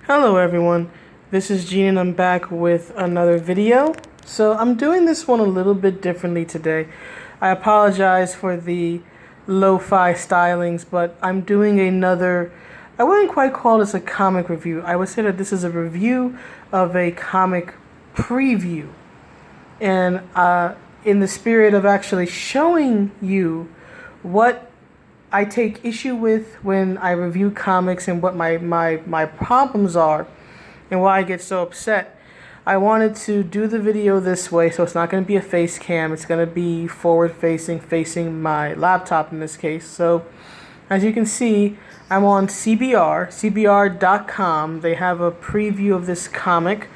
Hello everyone, this is Gene and I'm back with another video. So I'm doing this one a little bit differently today. I apologize for the lo-fi stylings, but I'm doing another, I wouldn't quite call this a comic review. I would say that this is a review of a comic preview. And in the spirit of actually showing you what I take issue with when I review comics and what my problems are and why I get so upset. I wanted to do the video this way, so it's not going to be a face cam. It's going to be forward facing my laptop in this case. So as you can see, I'm on cbr.com. They have a preview of this comic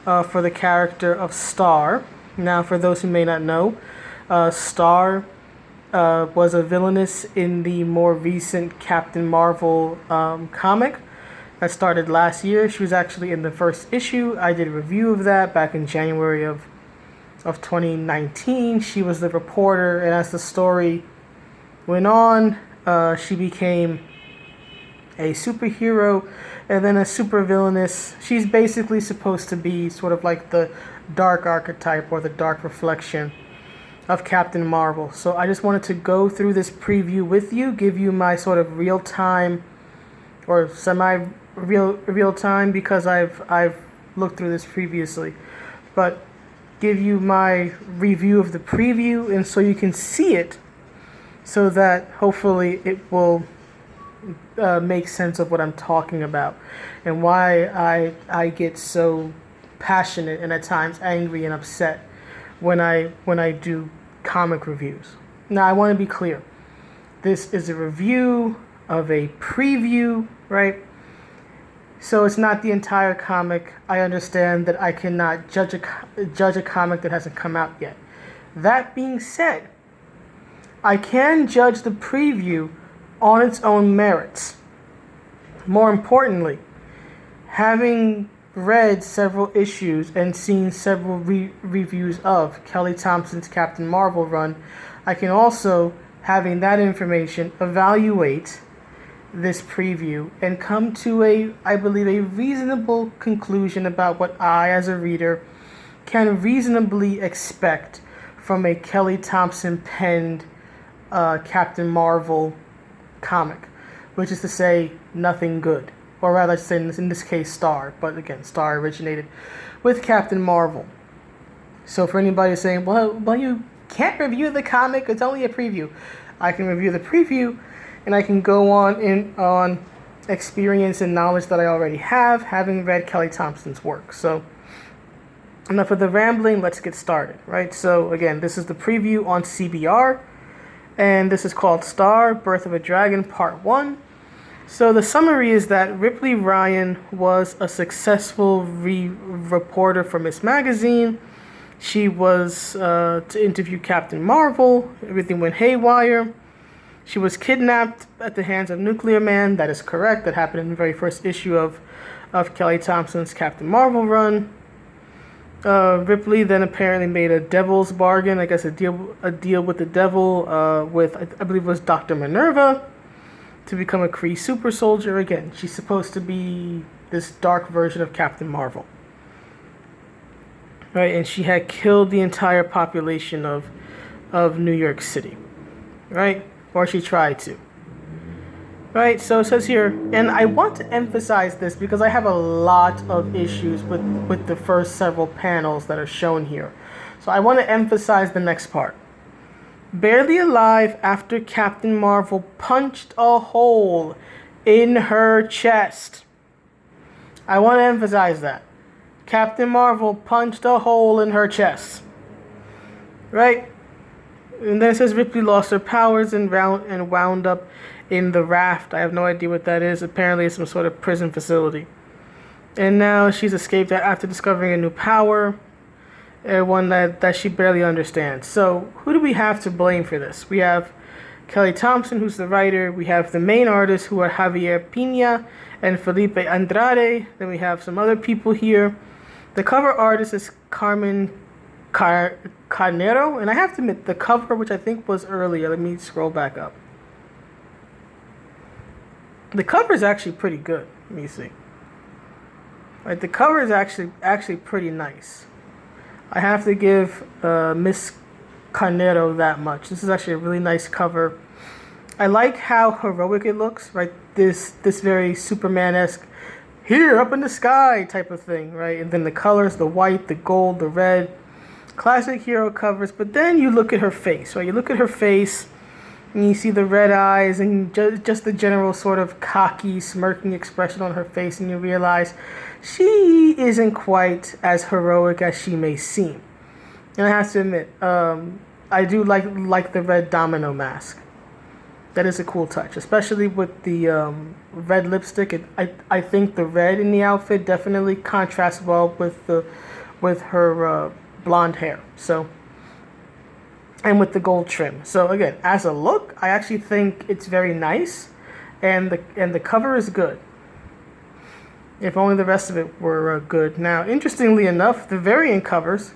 for the character of Star. Now, for those who may not know, Star was a villainess in the more recent Captain Marvel comic that started last year. She was actually in the first issue. I did a review of that back in January of 2019. She was the reporter, and as the story went on, she became a superhero and then a super villainess. She's basically supposed to be sort of like the dark archetype or the dark reflection of Captain Marvel. So I just wanted to go through this preview with you, give you my sort of real-time or semi-real time, because I've looked through this previously, but give you my review of the preview and so you can see it, so that hopefully it will make sense of what I'm talking about and why I get so passionate and at times angry and upset when I do comic reviews. Now, I want to be clear. This is a review of a preview, right? So it's not the entire comic. I understand that I cannot judge a comic that hasn't come out yet. That being said, I can judge the preview on its own merits. More importantly, having read several issues and seen several reviews of Kelly Thompson's Captain Marvel run, I can also, having that information, evaluate this preview and come to I believe, a reasonable conclusion about what I, as a reader, can reasonably expect from a Kelly Thompson penned Captain Marvel comic, which is to say, nothing good. Or rather, say in this case, Star. But again, Star originated with Captain Marvel. So for anybody saying, well, you can't review the comic, it's only a preview. I can review the preview, and I can go on experience and knowledge that I already have, having read Kelly Thompson's work. So enough of the rambling, let's get started, right? So again, this is the preview on CBR, and this is called Star, Birth of a Dragon, Part 1. So the summary is that Ripley Ryan was a successful reporter for Miss Magazine. She was to interview Captain Marvel. Everything went haywire. She was kidnapped at the hands of Nuclear Man. That is correct. That happened in the very first issue of Kelly Thompson's Captain Marvel run. Ripley then apparently made a devil's bargain, I guess a deal with the devil, with I believe it was Dr. Minerva, to become a Kree super soldier. Again, she's supposed to be this dark version of Captain Marvel, right? And she had killed the entire population of New York City, right? Or she tried to, right? So it says here, and I want to emphasize this because I have a lot of issues with the first several panels that are shown here. So I want to emphasize the next part. Barely alive after Captain Marvel punched a hole in her chest. I want to emphasize that. Captain Marvel punched a hole in her chest. Right? And then it says Ripley lost her powers and wound up in the Raft. I have no idea what that is. Apparently it's some sort of prison facility. And now she's escaped after discovering a new power. One that she barely understands. So who do we have to blame for this? We have Kelly Thompson, who's the writer. We have the main artists, who are Javier Pina and Felipe Andrade. Then we have some other people here. The cover artist is Carmen Carnero. And I have to admit, the cover, which I think was earlier, let me scroll back up. The cover is actually pretty good. Let me see. Right, the cover is actually pretty nice. I have to give Miss Carnero that much. This is actually a really nice cover. I like how heroic it looks, right? This very Superman-esque, here up in the sky type of thing, right? And then the colors, the white, the gold, the red, classic hero covers. But then you look at her face, right? You look at her face and you see the red eyes and just the general sort of cocky, smirking expression on her face, and you realize she isn't quite as heroic as she may seem. And I have to admit, I do like the red domino mask. That is a cool touch, especially with the red lipstick. I think the red in the outfit definitely contrasts well with her blonde hair. So, and with the gold trim. So again, as a look, I actually think it's very nice, and the cover is good. If only the rest of it were good. Now, interestingly enough, the variant covers,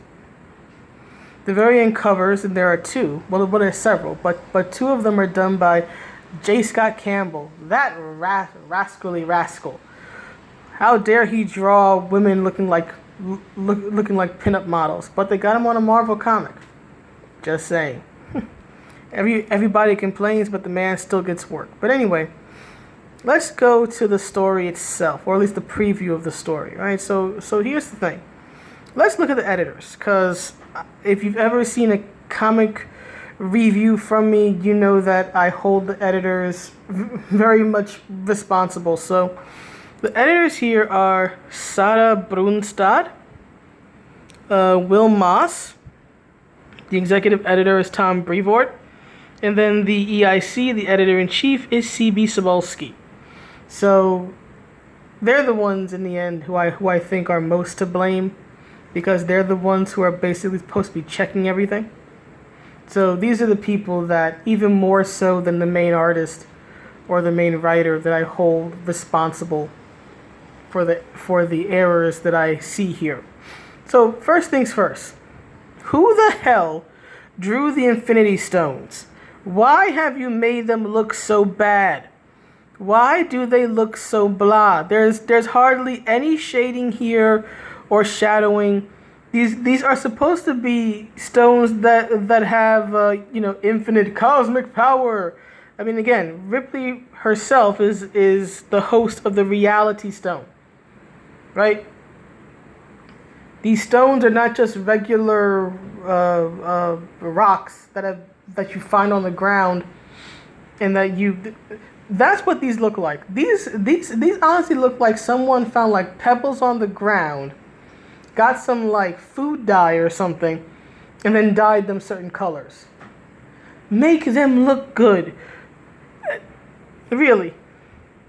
and there are two. Well, there's several, but two of them are done by J. Scott Campbell. That rascally rascal! How dare he draw women looking like pinup models? But they got him on a Marvel comic. Just saying. Everybody complains, but the man still gets work. But anyway, let's go to the story itself, or at least the preview of the story, right? So here's the thing. Let's look at the editors, because if you've ever seen a comic review from me, you know that I hold the editors very much responsible. So the editors here are Sarah Brunstad, Will Moss. The executive editor is Tom Brevoort. And then the EIC, the editor-in-chief, is C.B. Cebulski. So they're the ones in the end who I think are most to blame, because they're the ones who are basically supposed to be checking everything. So these are the people that, even more so than the main artist or the main writer, that I hold responsible for the errors that I see here. So first things first. Who the hell drew the Infinity Stones? Why have you made them look so bad? Why do they look so blah? There's hardly any shading here or shadowing. These are supposed to be stones that have infinite cosmic power. I mean, again, Ripley herself is the host of the Reality Stone, right? These stones are not just regular rocks that you find on the ground, and that's what these look like. These honestly look like someone found like pebbles on the ground, got some like food dye or something, and then dyed them certain colors. Make them look good. Really.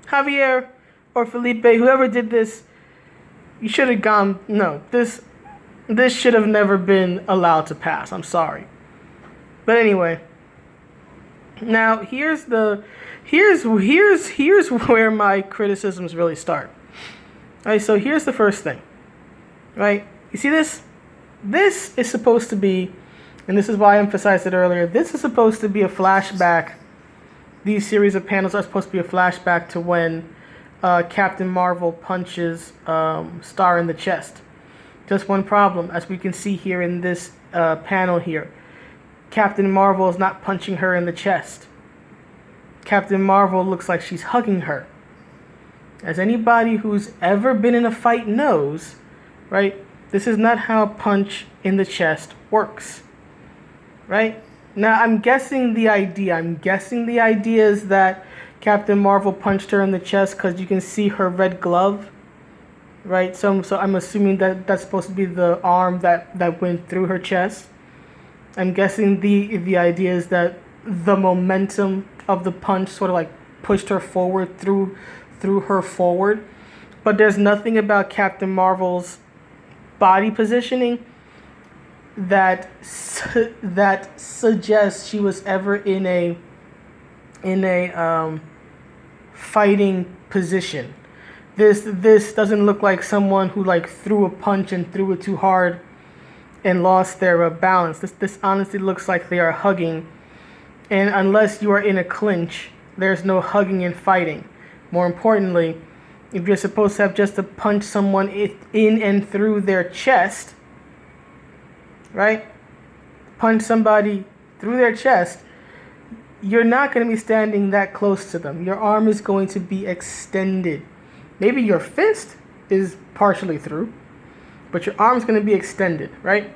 Javier or Felipe, whoever did this, you should have gone, no, this should have never been allowed to pass. I'm sorry. But anyway, now here's where my criticisms really start. All right, so here's the first thing. Right? You see this? This is supposed to be, and this is why I emphasized it earlier, this is supposed to be a flashback. These series of panels are supposed to be a flashback to when Captain Marvel punches Star in the chest. Just one problem, as we can see here in this panel here. Captain Marvel is not punching her in the chest. Captain Marvel looks like she's hugging her. As anybody who's ever been in a fight knows, right? This is not how a punch in the chest works, right? Now, I'm guessing the idea is that Captain Marvel punched her in the chest because you can see her red glove, right? So I'm assuming that that's supposed to be the arm that went through her chest. I'm guessing the idea is that the momentum of the punch sort of like pushed her forward through her forward. But there's nothing about Captain Marvel's body positioning that suggests she was ever in a fighting position. This doesn't look like someone who like threw a punch and threw it too hard and lost their balance. This honestly looks like they are hugging, and unless you are in a clinch, there's no hugging and fighting. More importantly, if you're supposed to have just to punch someone in and through their chest, right? Punch somebody through their chest, you're not going to be standing that close to them. Your arm is going to be extended. Maybe your fist is partially through, but your arm's going to be extended, right?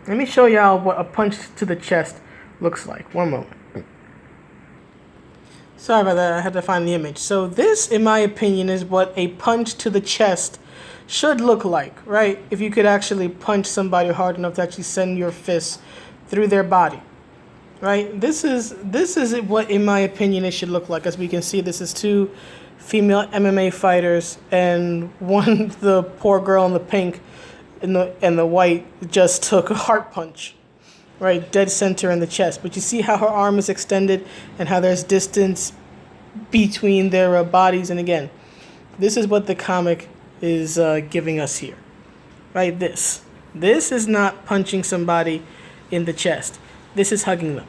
Let me show y'all what a punch to the chest looks like. One moment. Sorry about that, I had to find the image. So this, in my opinion, is what a punch to the chest should look like, right? If you could actually punch somebody hard enough to actually send your fist through their body, right? This is what, in my opinion, it should look like. As we can see, this is two female MMA fighters, and one, the poor girl in the pink and the white, just took a heart punch, right, dead center in the chest. But you see how her arm is extended and how there's distance between their bodies. And again, this is what the comic is giving us here, right? This is not punching somebody in the chest. This is hugging them,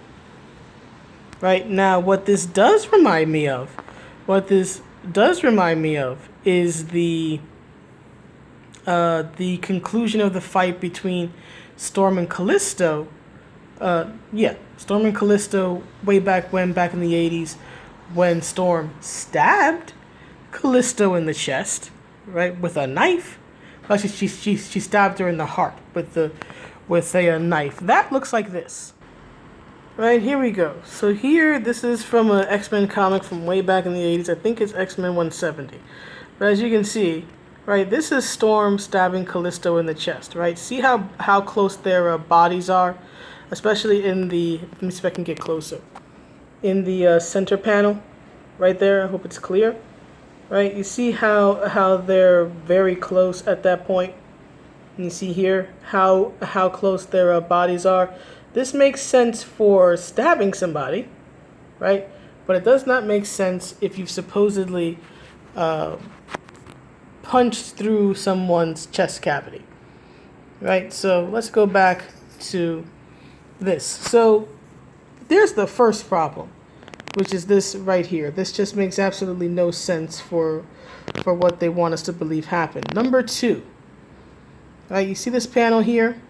right? Now, what this does remind me of is the conclusion of the fight between Storm and Callisto. Storm and Callisto way back in the 80s, when Storm stabbed Callisto in the chest, right, with a knife. Actually, she stabbed her in the heart with a knife. That looks like this. Right, here we go. So here, this is from an X-Men comic from way back in the 80s. I think it's X-Men 170. But as you can see, right, this is Storm stabbing Callisto in the chest, right? See how close their bodies are? Especially in the, let me see if I can get closer. In the center panel, right there, I hope it's clear. Right, you see how they're very close at that point. And you see here how close their bodies are. This makes sense for stabbing somebody, right? But it does not make sense if you've supposedly punched through someone's chest cavity, right? So let's go back to this. So there's the first problem, which is this right here. This just makes absolutely no sense for what they want us to believe happened. Number two, right? You see this panel here?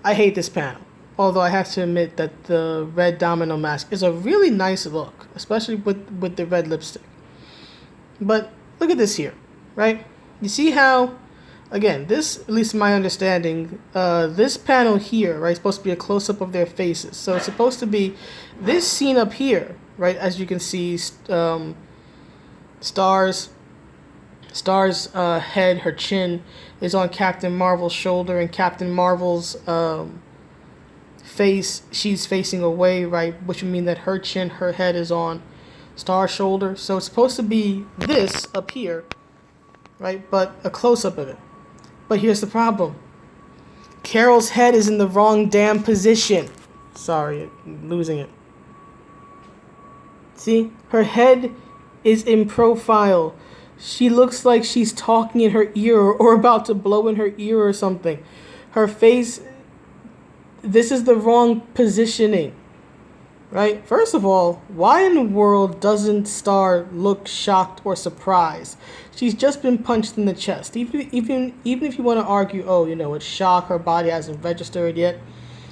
I hate this panel. Although I have to admit that the red domino mask is a really nice look, especially with the red lipstick. But look at this here, right? You see how, again, this, at least my understanding, this panel here, right, is supposed to be a close-up of their faces. So it's supposed to be this scene up here, right, as you can see, Star's head, her chin, is on Captain Marvel's shoulder, and Captain Marvel's face, she's facing away, right, which would mean that her chin, her head is on Star's shoulder. So it's supposed to be this up here, right, but a close-up of it. But here's the problem. Carol's head is in the wrong damn position. Sorry, I'm losing it. See? Her head is in profile. She looks like she's talking in her ear or about to blow in her ear or something. Her face, this is the wrong positioning, right? First of all, why in the world doesn't Star look shocked or surprised? She's just been punched in the chest. Even if you want to argue, oh, you know, it's shock, her body hasn't registered yet,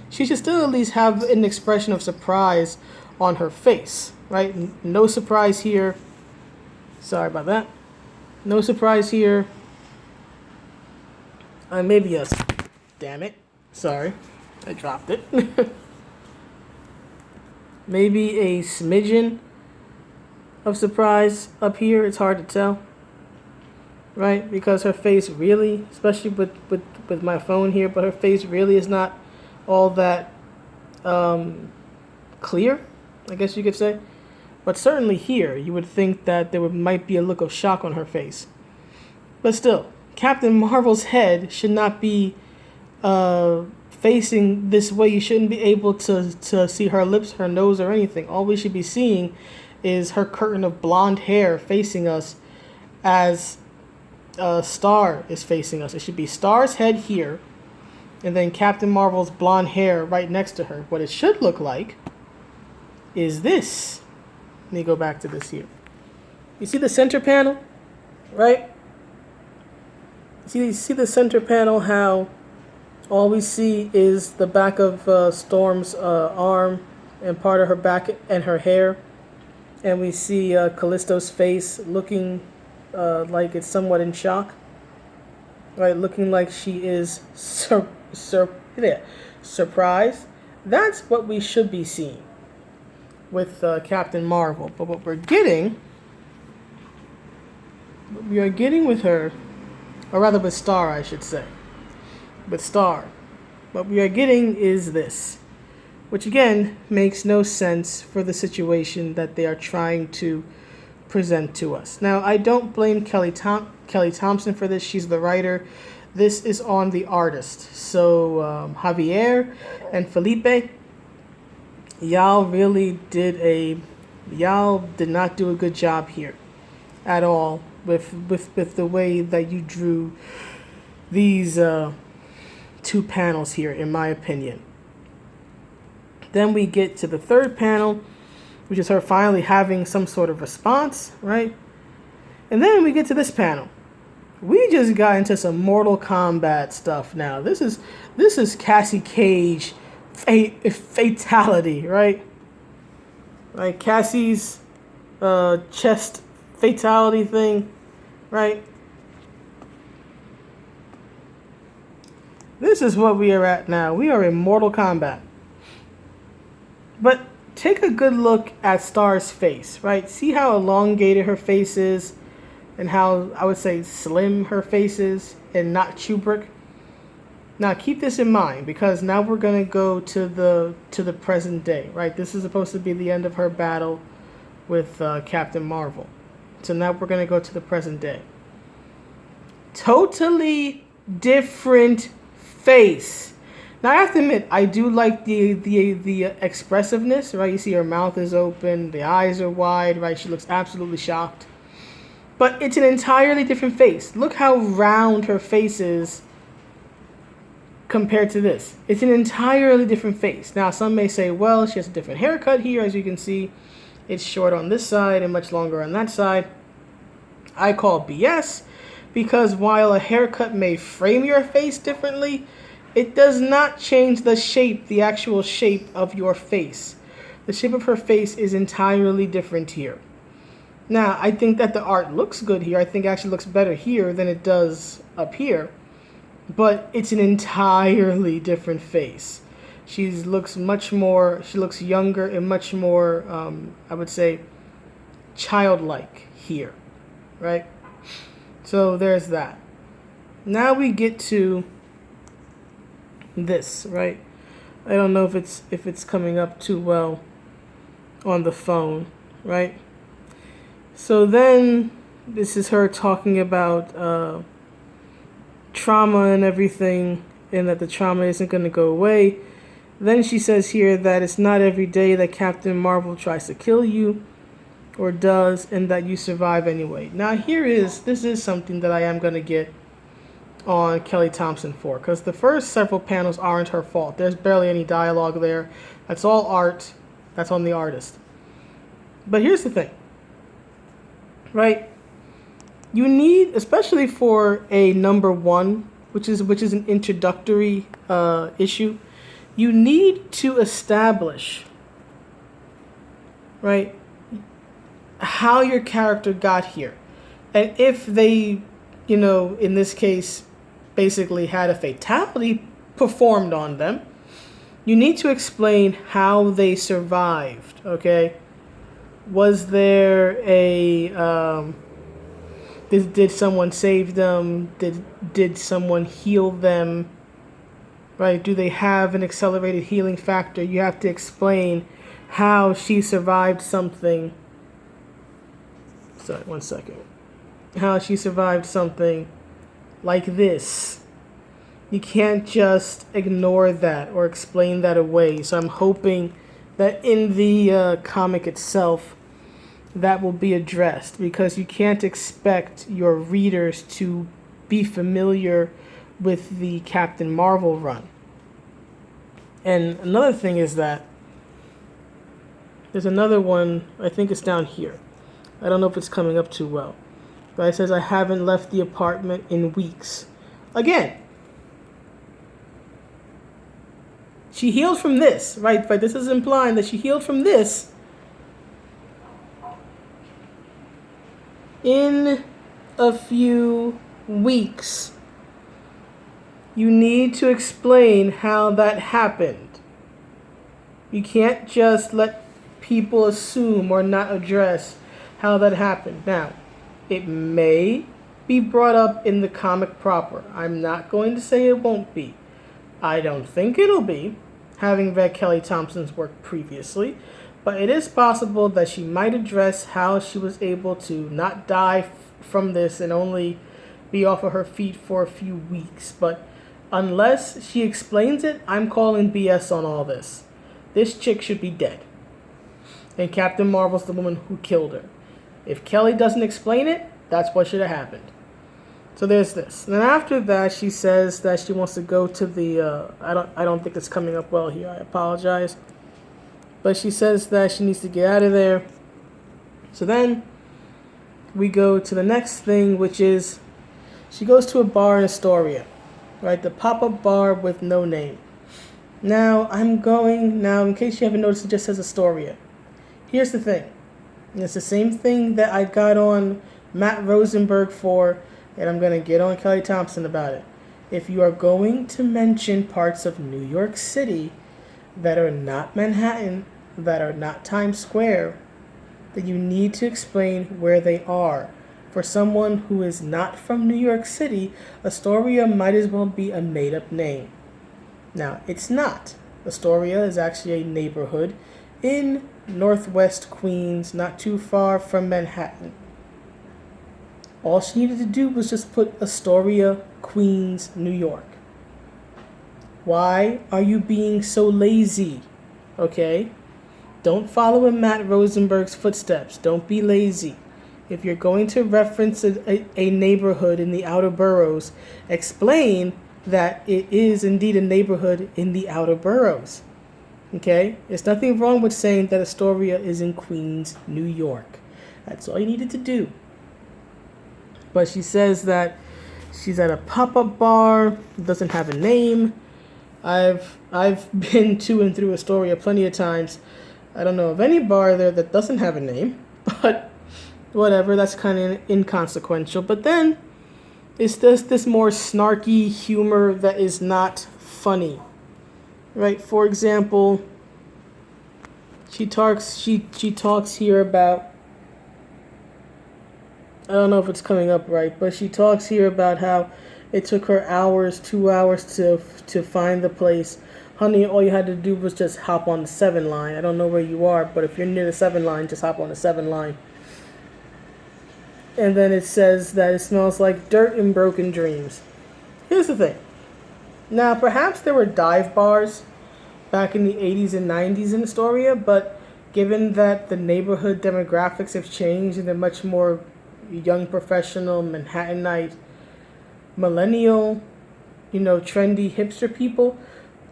she should still at least have an expression of surprise on her face, right? No surprise here. Sorry about that. No surprise here. Maybe yes. Damn it. Sorry. I dropped it. Maybe a smidgen of surprise up here. It's hard to tell. Right? Because her face really, especially with my phone here, but her face really is not all that clear, I guess you could say. But certainly here, you would think that there might be a look of shock on her face. But still, Captain Marvel's head should not be facing this way. You shouldn't be able to see her lips, her nose, or anything. All we should be seeing is her curtain of blonde hair facing us as Star is facing us. It should be Star's head here, and then Captain Marvel's blonde hair right next to her. What it should look like is this. Let me go back to this here. You see the center panel? right? See the center panel, how all we see is the back of Storm's arm and part of her back and her hair. And we see Callisto's face looking like it's somewhat in shock. Right, looking like she is surprised. That's what we should be seeing with Captain Marvel. But what we are getting with her, or rather with Star, I should say. With Star. What we are getting is this, which again makes no sense for the situation that they are trying to present to us. Now, I don't blame Kelly Thompson for this. She's the writer. This is on the artist. So Javier and Felipe, y'all did not do a good job here at all with the way that you drew these two panels here, in my opinion. Then we get to the third panel, which is her finally having some sort of response, right? And then we get to this panel. We just got into some Mortal Kombat stuff now. This is Cassie Cage fatality, right? Like Cassie's chest fatality thing, right? This is what we are at now. We are in Mortal Kombat. But take a good look at Star's face, right? See how elongated her face is and how, I would say, slim her face is and not Kubrick. Now, keep this in mind because now we're going to go to the present day, right? This is supposed to be the end of her battle with Captain Marvel. So now we're going to go to the present day. Totally different face. Now, I have to admit, I do like the expressiveness, right? You see her mouth is open, the eyes are wide, right? She looks absolutely shocked. But it's an entirely different face. Look how round her face is compared to this. It's an entirely different face. Now, some may say, well, she has a different haircut here. As you can see, it's short on this side and much longer on that side. I call BS because while a haircut may frame your face differently, it does not change the shape, the actual shape of your face. The shape of her face is entirely different here. Now, I think that the art looks good here. I think it actually looks better here than it does up here. But it's an entirely different face. She looks younger and much more, I would say, childlike here, right? So there's that. Now we get to this, right? I don't know if it's coming up too well on the phone, right? So then this is her talking about trauma and everything, and that the trauma isn't going to go away. Then she says here that it's not every day that Captain Marvel tries to kill you, or does, and that you survive anyway. Now this is something that I am going to get on Kelly Thompson for, because the first several panels aren't her fault. There's barely any dialogue there. That's all art. That's on the artist. But here's the thing, right? You need, especially for a number one, which is an introductory issue, you need to establish, right, how your character got here. And if they, in this case, basically had a fatality performed on them, you need to explain how they survived, okay? Was there did someone save them? Did someone heal them? Right? Do they have an accelerated healing factor? You have to explain how she survived something. Sorry, 1 second. How she survived something like this. You can't just ignore that or explain that away. So I'm hoping that in the comic itself, that will be addressed, because you can't expect your readers to be familiar with the Captain Marvel run. And another thing is that there's another one, I think it's down here. I don't know if it's coming up too well. Right? It says, I haven't left the apartment in weeks. Again, she healed from this, right? But this is implying that she healed from this in a few weeks. You need to explain how that happened. You can't just let people assume or not address how that happened. Now, it may be brought up in the comic proper. I'm not going to say it won't be. I don't think it'll be, having read Kelly Thompson's work previously, but it is possible that she might address how she was able to not die from this and only be off of her feet for a few weeks. But unless she explains it, I'm calling BS on all this. This chick should be dead. And Captain Marvel's the woman who killed her. If Kelly doesn't explain it, that's what should have happened. So there's this. And then after that, she says that she wants to go to the, I don't think it's coming up well here. I apologize. But she says that she needs to get out of there. So then we go to the next thing, which is she goes to a bar in Astoria, right? The pop-up bar with no name. Now, in case you haven't noticed, it just says Astoria. Here's the thing. And it's the same thing that I got on Matt Rosenberg for, and I'm going to get on Kelly Thompson about it. If you are going to mention parts of New York City that are not Manhattan, that are not Times Square, then you need to explain where they are. For someone who is not from New York City, Astoria might as well be a made-up name. Now, it's not. Astoria is actually a neighborhood in Northwest Queens, not too far from Manhattan. All she needed to do was just put Astoria, Queens, New York. Why are you being so lazy? Okay? Don't follow in Matt Rosenberg's footsteps. Don't be lazy. If you're going to reference a neighborhood in the outer boroughs, explain that it is indeed a neighborhood in the outer boroughs. Okay? There's nothing wrong with saying that Astoria is in Queens, New York. That's all you needed to do. But she says that she's at a pop-up bar, doesn't have a name. I've been to and through Astoria plenty of times. I don't know of any bar there that doesn't have a name, but whatever, that's kind of inconsequential. But then it's just this more snarky humor that is not funny. Right? For example, she talks here about, I don't know if it's coming up right, but she talks here about how it took her 2 hours to find the place. Honey, all you had to do was just hop on the 7 line. I don't know where you are, but if you're near the 7 line, just hop on the 7 line. And then it says that it smells like dirt and broken dreams. Here's the thing. Now, perhaps there were dive bars back in the 80s and 90s in Astoria, but given that the neighborhood demographics have changed and they're much more young professional, Manhattanite, millennial, trendy hipster people,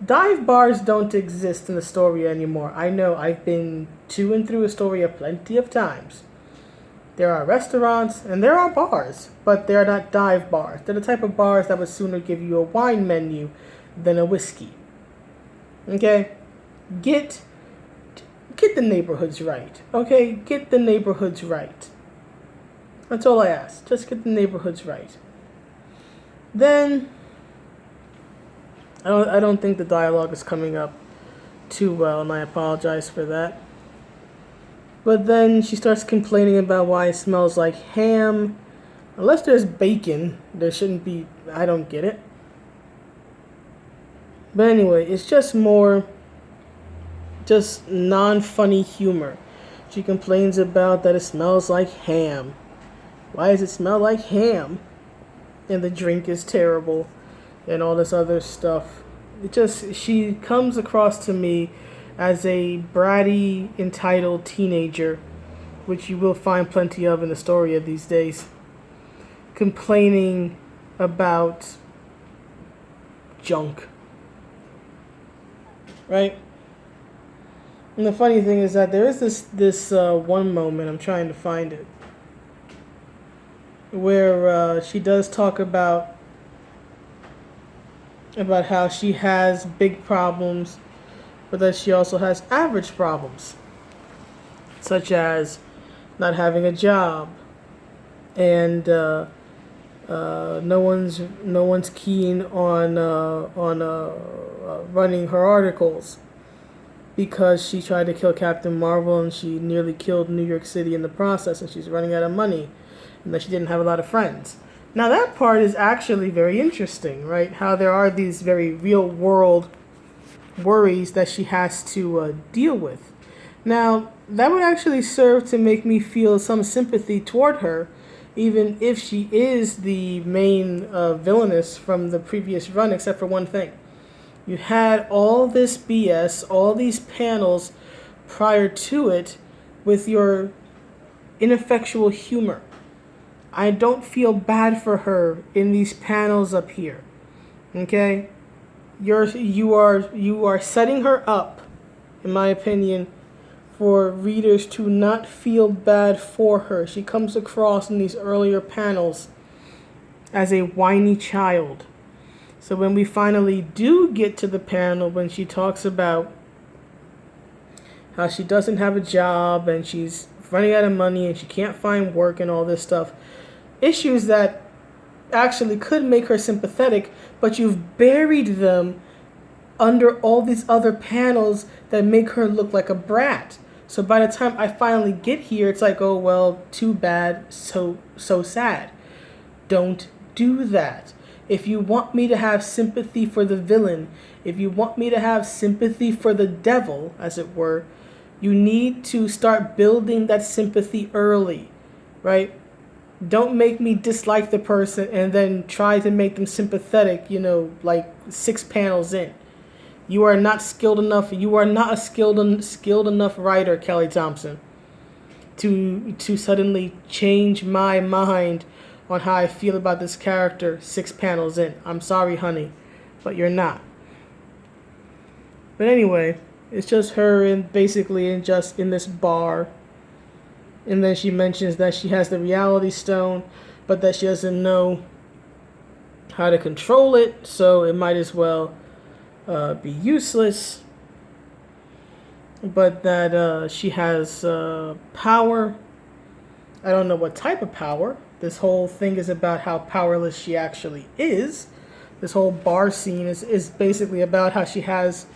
dive bars don't exist in Astoria anymore. I know, I've been to and through Astoria plenty of times. There are restaurants and there are bars, but they're not dive bars. They're the type of bars that would sooner give you a wine menu than a whiskey. Okay? Get the neighborhoods right. Okay? Get the neighborhoods right. That's all I ask. Just get the neighborhoods right. Then, I don't think the dialogue is coming up too well, and I apologize for that. But then she starts complaining about why it smells like ham. Unless there's bacon, there shouldn't be. I don't get it. But anyway, it's just more non-funny humor. She complains about that it smells like ham. Why does it smell like ham? And the drink is terrible and all this other stuff. She comes across to me as a bratty, entitled teenager, which you will find plenty of in Astoria these days, complaining about junk. Right? And the funny thing is that there is this one moment, I'm trying to find it. where she does talk about how she has big problems, but that she also has average problems, such as not having a job and no one's keen on running her articles because she tried to kill Captain Marvel and she nearly killed New York City in the process, and she's running out of money, and that she didn't have a lot of friends. Now that part is actually very interesting, right? How there are these very real world worries that she has to deal with. Now that would actually serve to make me feel some sympathy toward her, even if she is the main villainess from the previous run, except for one thing. You had all this BS, all these panels prior to it with your ineffectual humor. I don't feel bad for her in these panels up here. Okay? You are setting her up, in my opinion, for readers to not feel bad for her. She comes across in these earlier panels as a whiny child. So when we finally do get to the panel when she talks about how she doesn't have a job and she's running out of money and she can't find work and all this stuff, issues that actually could make her sympathetic, but you've buried them under all these other panels that make her look like a brat. So by the time I finally get here, it's like, oh, well, too bad, so sad. Don't do that. If you want me to have sympathy for the villain, if you want me to have sympathy for the devil, as it were, you need to start building that sympathy early, right? Don't make me dislike the person and then try to make them sympathetic, like 6 panels in. You are not skilled enough. You are not a skilled enough writer, Kelly Thompson, to suddenly change my mind on how I feel about this character 6 panels in. I'm sorry, honey, but you're not. But anyway, it's just her in this bar. And then she mentions that she has the reality stone, but that she doesn't know how to control it, so it might as well be useless. But that she has power. I don't know what type of power. This whole thing is about how powerless she actually is. This whole bar scene is basically about how she has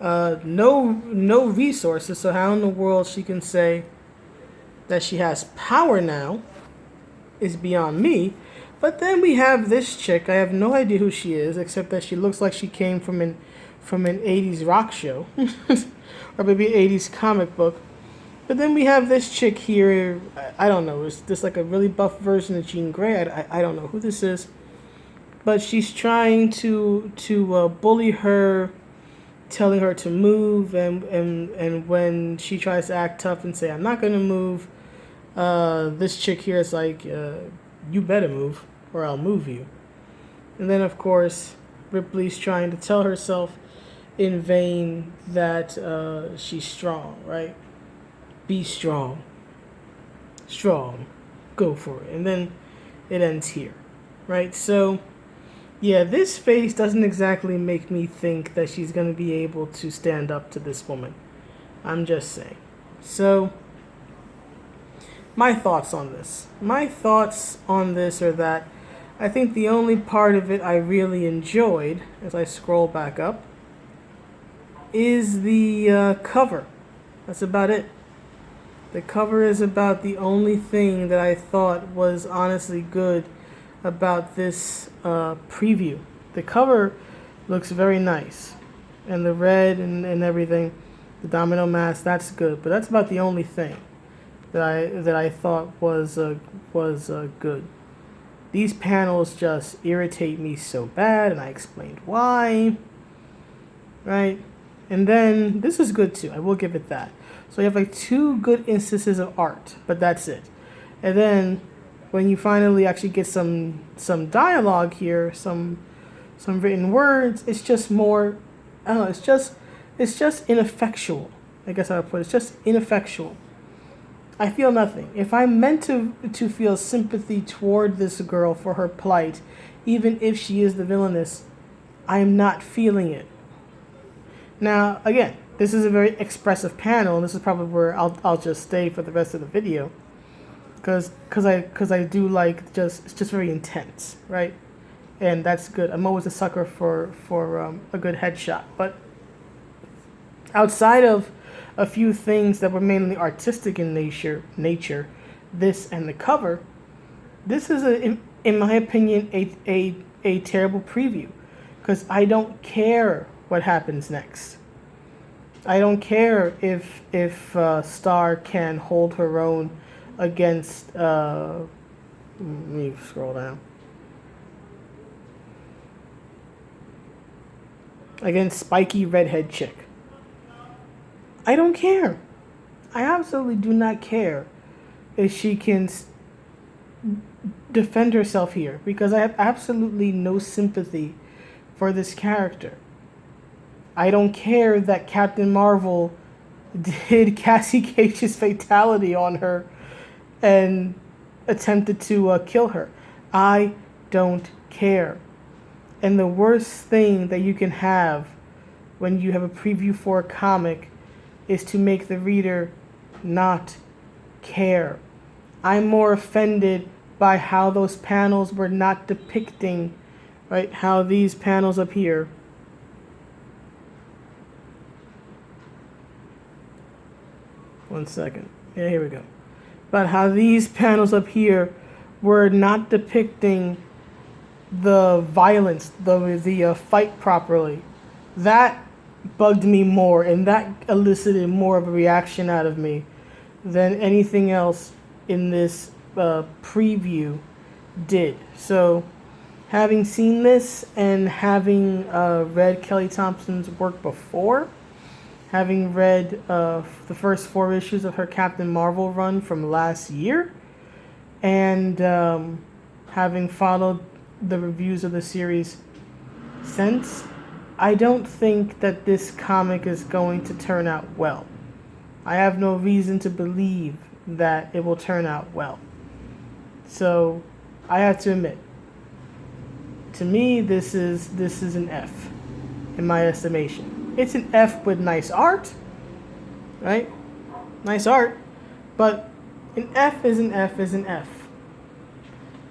no resources. So how in the world she can say that she has power now is beyond me. But then we have this chick. I have no idea who she is, except that she looks like she came from an 80s rock show or maybe 80s comic book. But then we have this chick here. I don't know. Is this like a really buff version of Jean Grey? I don't know who this is. But she's trying to bully her, telling her to move. And when she tries to act tough and say, I'm not going to move, this chick here is like, you better move or I'll move you. And then, of course, Ripley's trying to tell herself in vain that she's strong, right? Be strong. Strong. Go for it. And then it ends here, right? So, yeah, this face doesn't exactly make me think that she's going to be able to stand up to this woman. I'm just saying. So, my thoughts on this. My thoughts on this are that I think the only part of it I really enjoyed, as I scroll back up, is the cover. That's about it. The cover is about the only thing that I thought was honestly good about this preview. The cover looks very nice. And the red and everything, the domino mask, that's good. But that's about the only thing that I thought was good. These panels just irritate me so bad, and I explained why. Right? And then, this is good too. I will give it that. So you have like 2 good instances of art, but that's it. And then when you finally actually get some dialogue here, some written words, it's just more, I don't know, it's just ineffectual. I guess I would put it. It's just ineffectual. I feel nothing. If I'm meant to feel sympathy toward this girl for her plight, even if she is the villainess, I'm not feeling it. Now, again, this is a very expressive panel, and this is probably where I'll just stay for the rest of the video, because I do like it's just very intense, right? And that's good. I'm always a sucker for a good headshot, but outside of a few things that were mainly artistic in nature, this and the cover, this is in my opinion, a terrible preview, because I don't care what happens next. I don't care if Star can hold her own against. Let me scroll down. Against spiky redhead chick. I don't care. I absolutely do not care if she can defend herself here, because I have absolutely no sympathy for this character. I don't care that Captain Marvel did Cassie Cage's fatality on her and attempted to kill her. I don't care. And the worst thing that you can have when you have a preview for a comic is to make the reader not care. I'm more offended by how those panels were not depicting, right, how these panels up here one second. Yeah, here we go. But how these panels up here were not depicting the violence, the fight properly. That bugged me more, and that elicited more of a reaction out of me than anything else in this preview did. So, having seen this and having read Kelly Thompson's work before, having read the first 4 issues of her Captain Marvel run from last year, and having followed the reviews of the series since, I don't think that this comic is going to turn out well. I have no reason to believe that it will turn out well. So, I have to admit, to me, this is an F, in my estimation. It's an F with nice art, right? Nice art, but an F is an F is an F.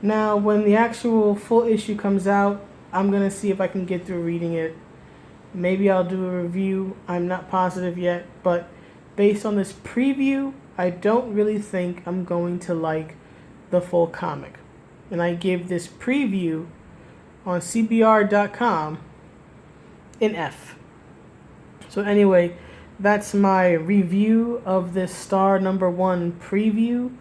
Now, when the actual full issue comes out, I'm going to see if I can get through reading it. Maybe I'll do a review. I'm not positive yet, but based on this preview, I don't really think I'm going to like the full comic. And I give this preview on CBR.com an F. So anyway, that's my review of this Star #1 preview